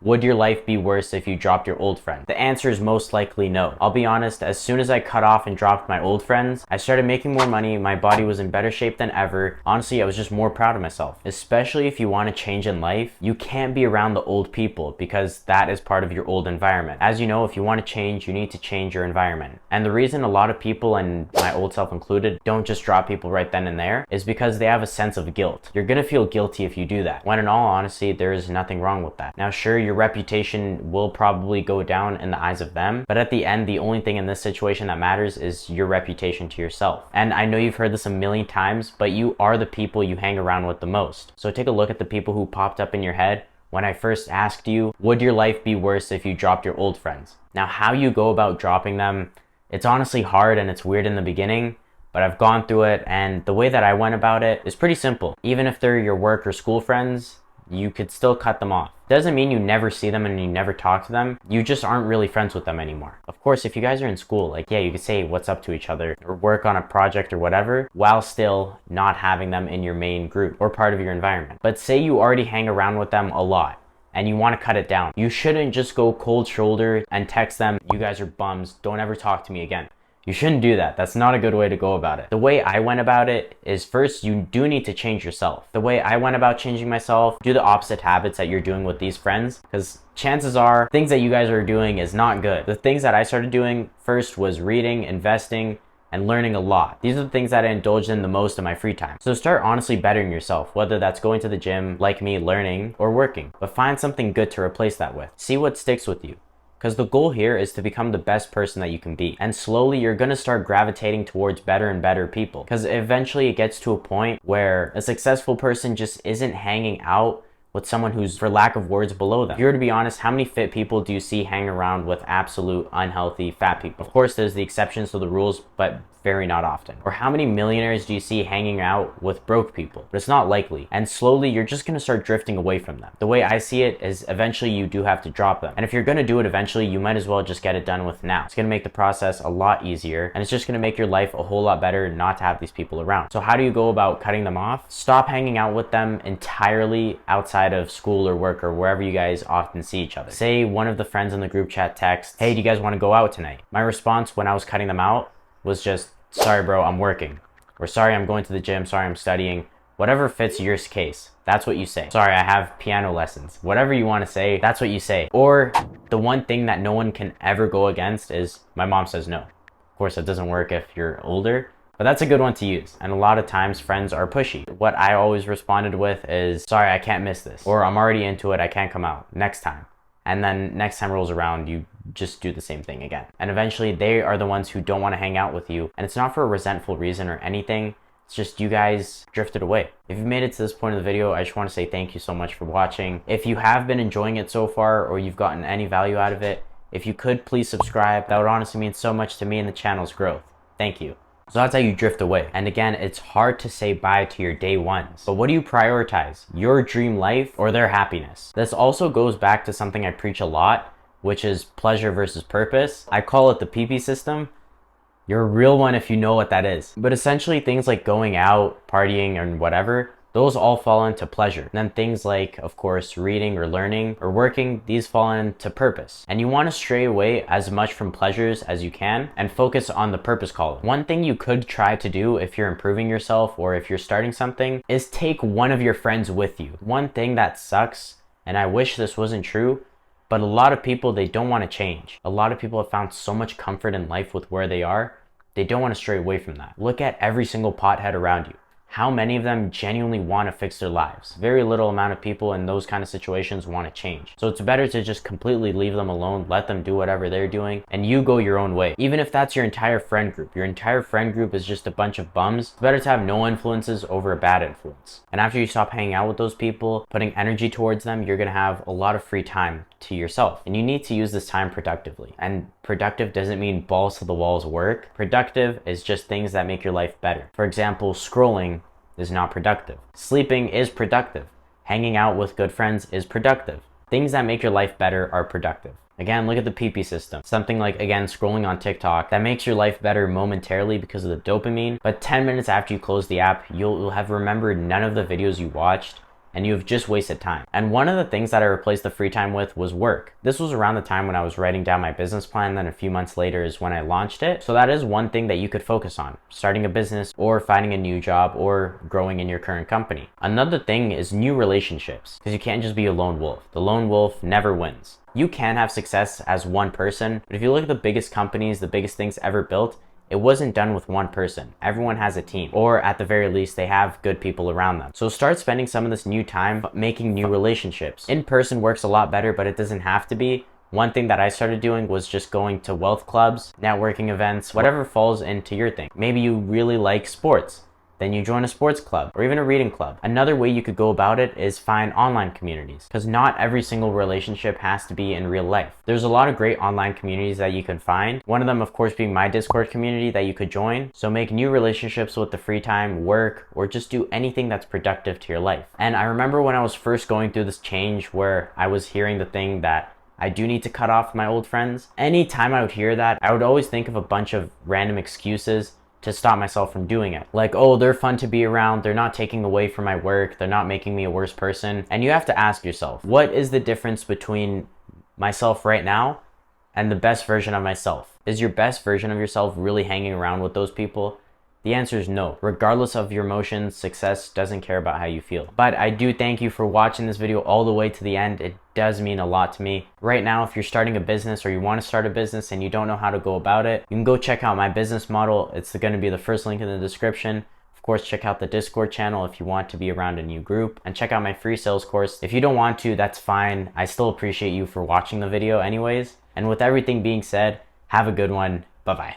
Would your life be worse if you dropped your old friend? The answer is most likely no. I'll be honest, as soon as I cut off and dropped my old friends, I started making more money, my body was in better shape than ever. Honestly, I was just more proud of myself. Especially if you want to change in life, you can't be around the old people because that is part of your old environment. As you know, if you want to change, you need to change your environment. And the reason a lot of people, and my old self included, don't just drop people right then and there is because they have a sense of guilt. You're gonna feel guilty if you do that, when in all honesty, there is nothing wrong with that. Now, sure, your reputation will probably go down in the eyes of them, but at the end, the only thing in this situation that matters is your reputation to yourself. And I know you've heard this a million times, but you are the people you hang around with the most. So take a look at the people who popped up in your head when I first asked you, would your life be worse if you dropped your old friends? Now, how you go about dropping them, it's honestly hard and it's weird in the beginning, but I've gone through it, and the way that I went about it is pretty simple. Even if they're your work or school friends, you could still cut them off. Doesn't mean you never see them and you never talk to them. You just aren't really friends with them anymore. Of course, if you guys are in school, like, yeah, you could say what's up to each other or work on a project or whatever, while still not having them in your main group or part of your environment. But say you already hang around with them a lot and you want to cut it down. You shouldn't just go cold shoulder and text them, you guys are bums, don't ever talk to me again. You shouldn't do that. That's not a good way to go about it. The way I went about it is, first, you do need to change yourself. The way I went about changing myself, do the opposite habits that you're doing with these friends, because chances are things that you guys are doing is not good. The things that I started doing first was reading, investing, and learning a lot. These are the things that I indulged in the most in my free time. So start honestly bettering yourself, whether that's going to the gym, like me, learning, or working. But find something good to replace that with. See what sticks with you. Because the goal here is to become the best person that you can be. And slowly you're gonna start gravitating towards better and better people. Because eventually it gets to a point where a successful person just isn't hanging out with someone who's, for lack of words, below them. If you were to be honest, how many fit people do you see hang around with absolute unhealthy fat people? Of course, there's the exceptions to the rules, but very not often. Or how many millionaires do you see hanging out with broke people? But it's not likely. And slowly, you're just gonna start drifting away from them. The way I see it is eventually you do have to drop them. And if you're gonna do it eventually, you might as well just get it done with now. It's gonna make the process a lot easier, and it's just gonna make your life a whole lot better not to have these people around. So how do you go about cutting them off? Stop hanging out with them entirely outside of school or work or wherever you guys often see each other. Say one of the friends in the group chat texts, hey, do you guys wanna go out tonight? My response when I was cutting them out was just, sorry bro, I'm working. Or sorry, I'm going to the gym, sorry, I'm studying. Whatever fits your case, that's what you say. Sorry, I have piano lessons. Whatever you want to say, that's what you say. Or the one thing that no one can ever go against is, my mom says no. Of course, it doesn't work if you're older, but that's a good one to use. And a lot of times friends are pushy. What I always responded with is, sorry, I can't miss this. Or I'm already into it, I can't come out. Next time. And then next time rolls around, you just do the same thing again. And eventually they are the ones who don't want to hang out with you. And it's not for a resentful reason or anything. It's just you guys drifted away. If you've made it to this point of the video, I just want to say thank you so much for watching. If you have been enjoying it so far or you've gotten any value out of it, if you could please subscribe. That would honestly mean so much to me and the channel's growth. Thank you. So that's how you drift away. And again, it's hard to say bye to your day ones. But what do you prioritize? Your dream life or their happiness? This also goes back to something I preach a lot, which is pleasure versus purpose. I call it the PP system. You're a real one if you know what that is. But essentially things like going out, partying, and whatever, those all fall into pleasure. And then things like, of course, reading or learning or working, these fall into purpose. And you want to stray away as much from pleasures as you can and focus on the purpose column. One thing you could try to do if you're improving yourself or if you're starting something is take one of your friends with you. One thing that sucks, and I wish this wasn't true, but a lot of people, they don't want to change. A lot of people have found so much comfort in life with where they are, they don't want to stray away from that. Look at every single pothead around you. How many of them genuinely want to fix their lives? Very little amount of people in those kind of situations want to change. So it's better to just completely leave them alone, let them do whatever they're doing, and you go your own way. Even if that's your entire friend group. Your entire friend group is just a bunch of bums. It's better to have no influences over a bad influence. And after you stop hanging out with those people, putting energy towards them, you're gonna have a lot of free time to yourself. And you need to use this time productively. And productive doesn't mean balls to the walls work. Productive is just things that make your life better. For example, scrolling is not productive. Sleeping is productive. Hanging out with good friends is productive. Things that make your life better are productive. Again, look at the PP system. Something like, again, scrolling on TikTok, that makes your life better momentarily because of the dopamine, but 10 minutes after you close the app, you'll have remembered none of the videos you watched, and you have just wasted time. And one of the things that I replaced the free time with was work. This was around the time when I was writing down my business plan, then a few months later is when I launched it. So that is one thing that you could focus on, starting a business or finding a new job or growing in your current company. Another thing is new relationships, because you can't just be a lone wolf. The lone wolf never wins. You can have success as one person, but if you look at the biggest companies, the biggest things ever built, it wasn't done with one person. Everyone has a team, or at the very least, they have good people around them. So start spending some of this new time making new relationships. In person works a lot better, but it doesn't have to be. One thing that I started doing was just going to wealth clubs, networking events, whatever falls into your thing. Maybe you really like sports. Then you join a sports club or even a reading club. Another way you could go about it is find online communities, because not every single relationship has to be in real life. There's a lot of great online communities that you can find. One of them, of course, being my Discord community that you could join. So make new relationships with the free time, work, or just do anything that's productive to your life. And I remember when I was first going through this change where I was hearing the thing that I do need to cut off my old friends. Anytime I would hear that, I would always think of a bunch of random excuses to stop myself from doing it. Like, oh, they're fun to be around, they're not taking away from my work, they're not making me a worse person. And you have to ask yourself, what is the difference between myself right now and the best version of myself? Is your best version of yourself really hanging around with those people? The answer is no. Regardless of your emotions, success doesn't care about how you feel. But I do thank you for watching this video all the way to the end. It does mean a lot to me. Right now, if you're starting a business or you want to start a business and you don't know how to go about it, you can go check out my business model. It's going to be the first link in the description. Of course, check out the Discord channel if you want to be around a new group, and check out my free sales course. If you don't want to, that's fine. I still appreciate you for watching the video anyways. And with everything being said, have a good one. Bye-bye.